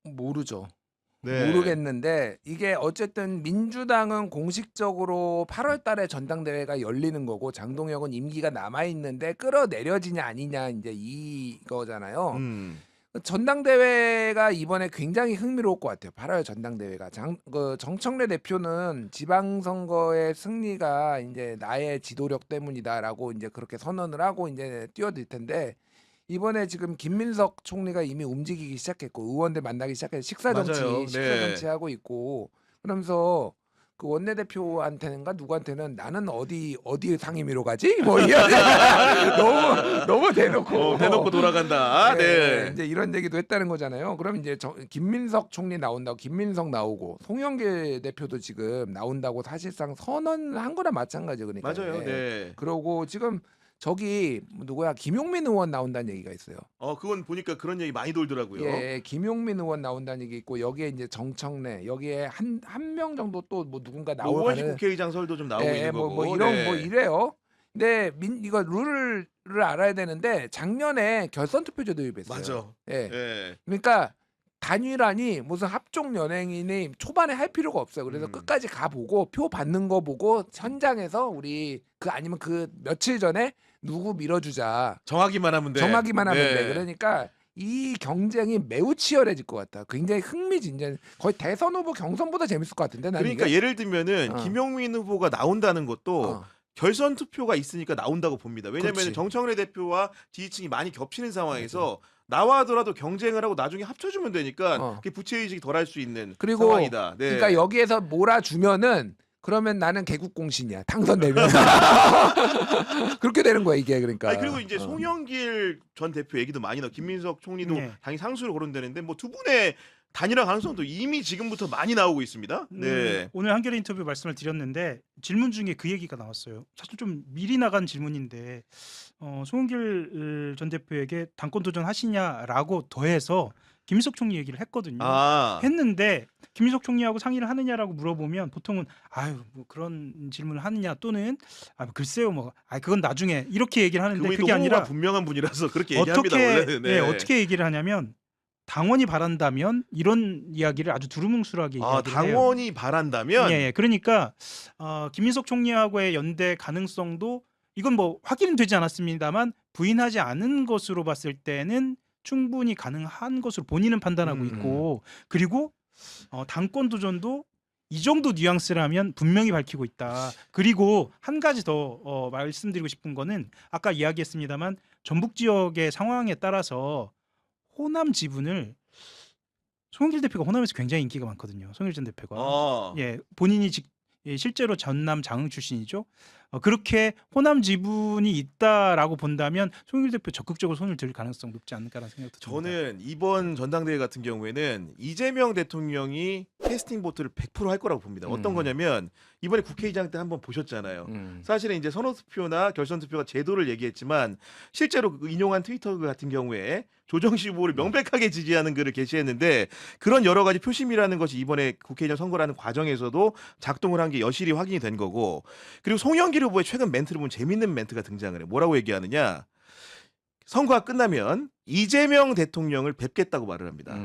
모르죠. 네. 모르겠는데 이게 어쨌든 민주당은 공식적으로 8월 달에 전당대회가 열리는 거고 장동혁은 임기가 남아 있는데 끌어내려지냐 아니냐 이제 이거잖아요. 전당대회가 이번에 굉장히 흥미로울 것 같아요. 8월 전당대회가 정청래 대표는 지방선거의 승리가 이제 나의 지도력 때문이다라고 이제 그렇게 선언을 하고 이제 뛰어들 텐데 이번에 지금 김민석 총리가 이미 움직이기 시작했고 의원들 만나기 시작해서 식사 맞아요. 정치 네. 하고 있고 그러면서 그 원내대표한테는가 누구한테는 나는 어디 상임위로 가지? 뭐 이런 너무 대놓고 대놓고 돌아간다. 네. 이제 이런 얘기도 했다는 거잖아요. 그럼 이제 김민석 총리 나온다고 김민석 나오고 송영길 대표도 지금 나온다고 사실상 선언한 거랑 마찬가지죠. 그러니까 맞아요. 네. 그러고 지금 저기 누구야 김용민 의원 나온다는 얘기가 있어요. 그건 보니까 그런 얘기 많이 돌더라고요. 예, 김용민 의원 나온다는 얘기 있고 여기에 이제 정청래 여기에 한 명 정도 또 뭐 누군가 나올 오원식 가능- 국회의장 설도 좀 나오고 예, 있는 거고. 뭐 이런 네. 뭐 이래요. 근데 이거 룰을 알아야 되는데 작년에 결선 투표제 도입했어요. 맞아. 예. 예. 그러니까 단일화니 무슨 합종 연행이니 초반에 할 필요가 없어요. 그래서 끝까지 가보고 표 받는 거 보고 현장에서 우리 아니면 그 며칠 전에 누구 밀어주자 정하기만 하면 돼. 정하기만 하면 네. 돼. 그러니까 이 경쟁이 매우 치열해질 것 같다. 굉장히 흥미진진. 거의 대선 후보 경선보다 재밌을 것 같은데. 난 그러니까 이게? 예를 들면은 김용민 후보가 나온다는 것도 어. 결선 투표가 있으니까 나온다고 봅니다. 왜냐하면 그렇지. 정청래 대표와 지지층이 많이 겹치는 상황에서 나와더라도 경쟁을 하고 나중에 합쳐주면 되니까 그게 부채의식이 덜할 수 있는 그리고 상황이다. 네. 그러니까 여기에서 몰아주면은 그러면 나는 개국공신이야. 당선되면. 그렇게 되는 거야 이게 그러니까. 아니, 그리고 이제 송영길 전 대표 얘기도 많이 나와. 김민석 총리도 네. 당연히 상수를 거론되는데 뭐 두 분의 단일화 가능성도 이미 지금부터 많이 나오고 있습니다. 네. 오늘 한겨레 인터뷰 말씀을 드렸는데 질문 중에 그 얘기가 나왔어요. 사실 좀 미리 나간 질문인데 송영길 전 대표에게 당권 도전하시냐라고 더해서 김민석 총리 얘기를 했거든요. 했는데 김민석 총리하고 상의를 하느냐라고 물어보면 보통은 아유 뭐 그런 질문을 하느냐 또는 글쎄요 뭐 그건 나중에 이렇게 얘기를 하는데 그분이 그게 또 아니라 분명한 분이라서 그렇게 얘기합니다. 원래는. 네. 어떻게 얘기를 하냐면 당원이 바란다면 이런 이야기를 아주 두루뭉술하게 이야기를 해요. 당원이 바란다면 예, 그러니까 김민석 총리하고의 연대 가능성도 이건 뭐 확인은 되지 않았습니다만 부인하지 않은 것으로 봤을 때는 충분히 가능한 것으로 본인은 판단하고 있고 그리고 당권 도전도 이 정도 뉘앙스라면 분명히 밝히고 있다. 그리고 한 가지 더 말씀드리고 싶은 거는 아까 이야기했습니다만 전북 지역의 상황에 따라서 호남 지분을 송영길 대표가 호남에서 굉장히 인기가 많거든요. 송영길 전 대표가 본인이 실제로 전남 장흥 출신이죠. 그렇게 호남 지분이 있다라고 본다면 송영길 대표 적극적으로 손을 들 가능성 높지 않을까라는 생각도 듭니다. 저는 이번 전당대회 같은 경우에는 이재명 대통령이 캐스팅 보트를 100% 할 거라고 봅니다. 어떤 거냐면 이번에 국회의장 때 한번 보셨잖아요. 사실은 이제 선호투표나 결선투표가 제도를 얘기했지만 실제로 그 인용한 트위터 같은 경우에 조정식 후보를 명백하게 지지하는 글을 게시했는데 그런 여러 가지 표심이라는 것이 이번에 국회의장 선거라는 과정에서도 작동을 한 게 여실히 확인이 된 거고 그리고 송영길 후보의 최근 멘트를 보면 재밌는 멘트가 등장을 해요. 뭐라고 얘기하느냐. 선거가 끝나면 이재명 대통령을 뵙겠다고 말을 합니다.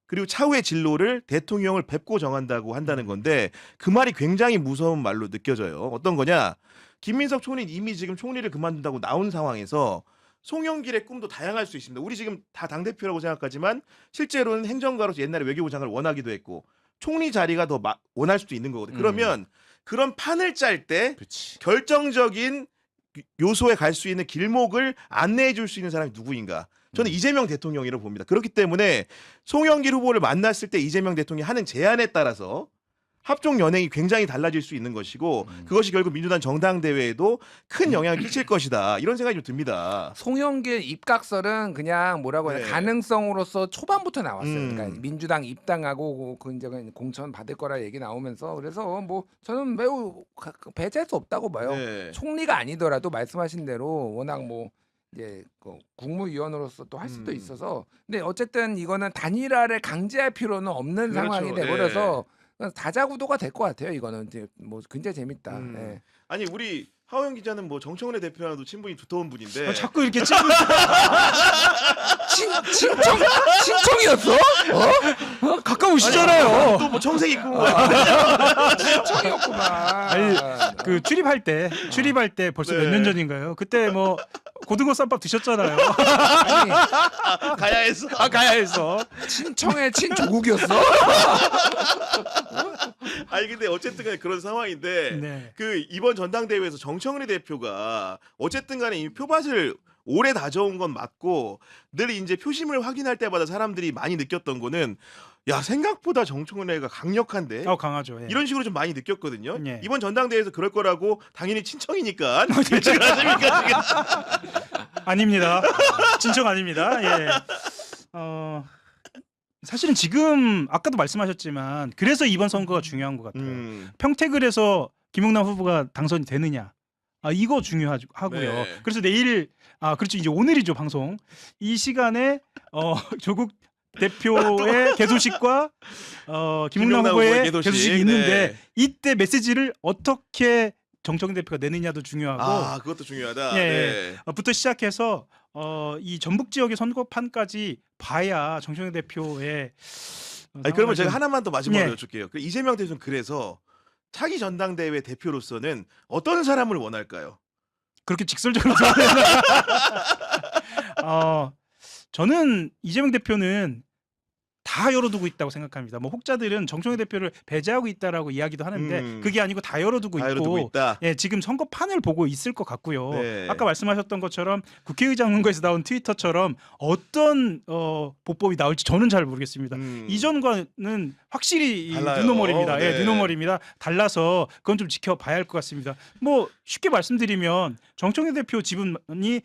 그리고 차후의 진로를 대통령을 뵙고 정한다고 한다는 건데 그 말이 굉장히 무서운 말로 느껴져요. 어떤 거냐. 김민석 총리는 이미 지금 총리를 그만둔다고 나온 상황에서 송영길의 꿈도 다양할 수 있습니다. 우리 지금 다 당대표라고 생각하지만 실제로는 행정가로서 옛날에 외교부 장관을 원하기도 했고 총리 자리가 더 원할 수도 있는 거거든요. 그러면 그런 판을 짤 때 결정적인 요소에 갈 수 있는 길목을 안내해 줄 수 있는 사람이 누구인가? 저는 이재명 대통령이라고 봅니다. 그렇기 때문에 송영길 후보를 만났을 때 이재명 대통령이 하는 제안에 따라서 합종 연행이 굉장히 달라질 수 있는 것이고 그것이 결국 민주당 정당대회에도 큰 영향을 끼칠 것이다. 이런 생각이 좀 듭니다. 송영길 입각설은 그냥 뭐라고 해야 네. 가능성으로서 초반부터 나왔어요. 음. 그러니까 민주당 입당하고 그 이제 공천 받을 거라 얘기 나오면서 그래서 뭐 저는 매우 배제할 수 없다고 봐요. 네. 총리가 아니더라도 말씀하신 대로 워낙 뭐 이제 그 국무위원으로서 또 할 수도 있어서 근데 어쨌든 이거는 단일화를 강제할 필요는 없는 그렇죠. 상황이 돼버려서 다자구도가 될 것 같아요. 이거는 이제 뭐 굉장히 재밌다. 예. 아니 우리 하호영 기자는 뭐 정청래 대표와도 친분이 두터운 분인데 아, 자꾸 이렇게 찍고 친청이었어? 가까우시잖아요. 또 뭐 청색 입고 친청이었구만. 아니, 그 출입할 때 벌써 네. 몇 년 전인가요? 그때 뭐 고등어 쌈밥 드셨잖아요. 아니 가야 했어. 아, 가야 해서. 친청의 친조국이었어? 아니 근데 어쨌든 간에 그런 상황인데 네. 그 이번 전당대회에서 정청래 대표가 어쨌든 간에 이 표밭을 오래 다져온 건 맞고 늘 이제 표심을 확인할 때마다 사람들이 많이 느꼈던 거는 야 생각보다 정청래가 강력한데 강하죠. 예. 이런 식으로 좀 많이 느꼈거든요. 예. 이번 전당대회에서 그럴 거라고 당연히 친청이니까 예측을 하십니까 지금? 아닙니다. 진청 아닙니다. 예. 사실은 지금 아까도 말씀하셨지만 그래서 이번 선거가 중요한 것 같아요. 평택을 해서 김용남 후보가 당선이 되느냐. 이거 중요하고요. 네. 그래서 내일 그렇죠. 이제 오늘이죠, 방송. 이 시간에 조국 대표의 개소식과 김용남 후보의 개소식이 있는데 네. 이때 메시지를 어떻게 정청래 대표가 내느냐도 중요하고 그것도 중요하다. 예, 네. 부터 시작해서 이 전북 지역의 선거판까지 봐야 정청래 대표의 아니 그러면 제가 좀- 하나만 더 마지막으로 예. 여쭐게요. 그 이재명 대표는 그래서 차기 전당대회 대표로서는 어떤 사람을 원할까요? 그렇게 직설적으로 들어야 되나? 저는 이재명 대표는 다 열어두고 있다고 생각합니다. 뭐 혹자들은 정청래 대표를 배제하고 있다라고 이야기도 하는데 그게 아니고 다 열어두고 다 있고 열어두고 있다. 예, 지금 선거판을 보고 있을 것 같고요. 네. 아까 말씀하셨던 것처럼 국회의장 선거에서 나온 트위터처럼 어떤 보법이 나올지 저는 잘 모르겠습니다. 이전과는 확실히 달라요. 뉴노멀입니다. 네. 예, 뉴노멀입니다. 달라서 그건 좀 지켜봐야 할 것 같습니다. 뭐 쉽게 말씀드리면 정청래 대표 지분이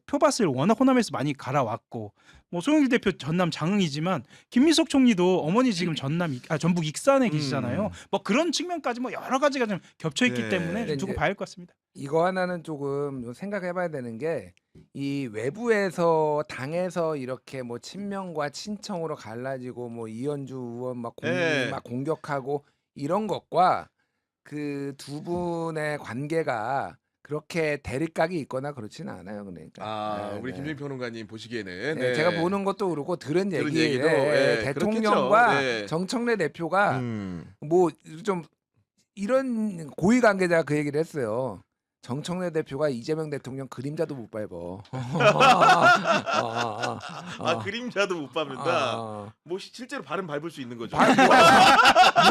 표밭을 워낙 호남에서 많이 갈아왔고 뭐 송영길 대표 전남 장흥이지만 김민석 총리도 어머니 지금 전북 익산에 계시잖아요. 뭐 그런 측면까지 뭐 여러 가지가 좀 겹쳐 있기 네. 때문에 좀 두고 이제 봐야 할 것 같습니다. 이거 하나는 조금 생각해봐야 되는 게 이 외부에서 당에서 이렇게 뭐 친명과 친청으로 갈라지고 뭐 이현주 의원 막 네. 공격하고 이런 것과 그 두 분의 관계가 그렇게 대립각이 있거나 그렇지는 않아요. 그러니까 네, 우리 네. 김준 평론가님 보시기에는 네, 제가 보는 것도 그렇고 들은 들은 얘기 얘기도, 예, 대통령과 그렇겠죠. 네. 정청래 대표가 음. 뭐 좀 이런 고위 관계자가 그 얘기를 했어요. 정청래 대표가 이재명 대통령 그림자도 못 밟어. 그림자도 못 밟는다. 뭐 실제로 발은 밟을 수 있는 거죠.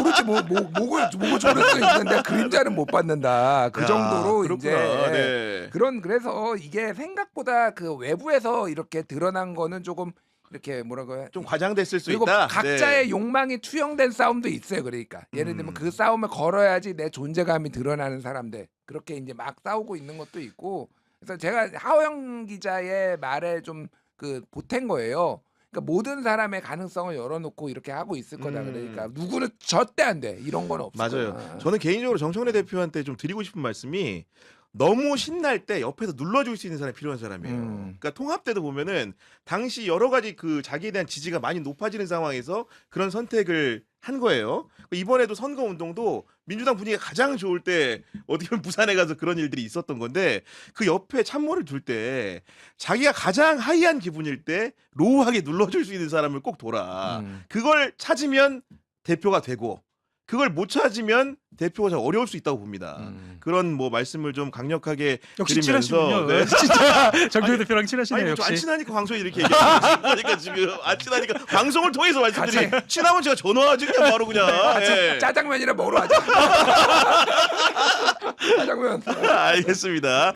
모르지 목을 조를 수 있는데 그림자는 못 받는다. 그 야, 정도로 그렇구나. 이제 네. 그래서 이게 생각보다 그 외부에서 이렇게 드러난 거는 조금 이렇게 뭐라고 해? 좀 과장됐을 수 그리고 있다. 각자의 네. 욕망이 투영된 싸움도 있어요. 그러니까 예를 들면 그 싸움을 걸어야지 내 존재감이 드러나는 사람들 그렇게 이제 막 싸우고 있는 것도 있고 그래서 제가 하호영 기자의 말에 좀 그 보탠 거예요. 그러니까 모든 사람의 가능성을 열어놓고 이렇게 하고 있을 거다. 그러니까 누구는 절대 안 돼. 이런 건 없을 맞아요. 거야. 저는 개인적으로 정청래 대표한테 좀 드리고 싶은 말씀이 너무 신날 때 옆에서 눌러줄 수 있는 사람이 필요한 사람이에요. 그러니까 통합 때도 보면은 당시 여러 가지 그 자기에 대한 지지가 많이 높아지는 상황에서 그런 선택을 한 거예요. 이번에도 선거 운동도 민주당 분위기가 가장 좋을 때 어떻게 보면 부산에 가서 그런 일들이 있었던 건데 그 옆에 참모를 둘 때 자기가 가장 하이한 기분일 때 로우하게 눌러줄 수 있는 사람을 꼭 둬라. 그걸 찾으면 대표가 되고 그걸 못 찾으면 대표가 좀 어려울 수 있다고 봅니다. 그런 뭐 말씀을 좀 강력하게 역시 드리면서 친하시군요. 네. 진짜 정청래 대표랑 친하시네요. 아니, 좀안 역시. 친하니까 방송에 이렇게 얘기하니까 지금 안 친하니까 방송을 통해서 말씀드리면 친하면 제가 전화하지 그냥 바로 그냥. 예. 짜장면이나 먹으러 가자. 짜장면. 알겠습니다.